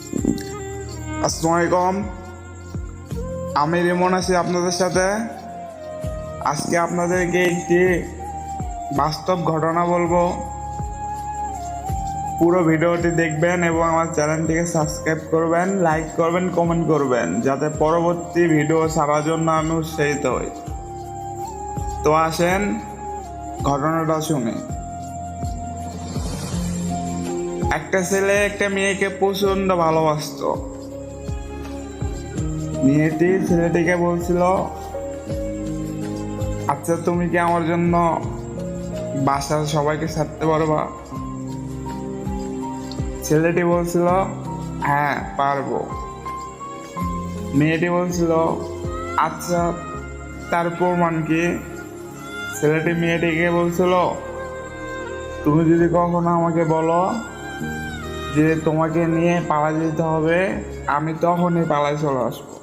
আসসালামু আলাইকুম। আমি রিমন আছি আপনাদের সাথে। আজকে আপনাদেরকে একটি বাস্তব ঘটনা বলবো। পুরো ভিডিওটি দেখবেন এবং আমার চ্যানেলটিকে সাবস্ক্রাইব করবেন, লাইক করবেন, কমেন্ট করবেন, যাতে পরবর্তী ভিডিও ছাড়ার জন্য আমি উৎসাহিত হই। তো আসেন ঘটনাটা শুনি। একটা ছেলে একটা মেয়েকে প্রচণ্ড ভালোবাসতো। মেয়েটি ছেলেটিকে বলছিল, আচ্ছা তুমি কি আমার জন্য বাসার সবাইকে ছাড়তে পারবা? ছেলেটি বলছিল, হ্যাঁ পারবো। মেয়েটি বলছিল, আচ্ছা তার প্রমাণ কি? ছেলেটি মেয়েটিকে বলছিল, তুমি যদি কখনো আমাকে বলো যে তোমাকে নিয়ে পালা যেতে হবে, আমি তখনই পালায় চলে আসবো।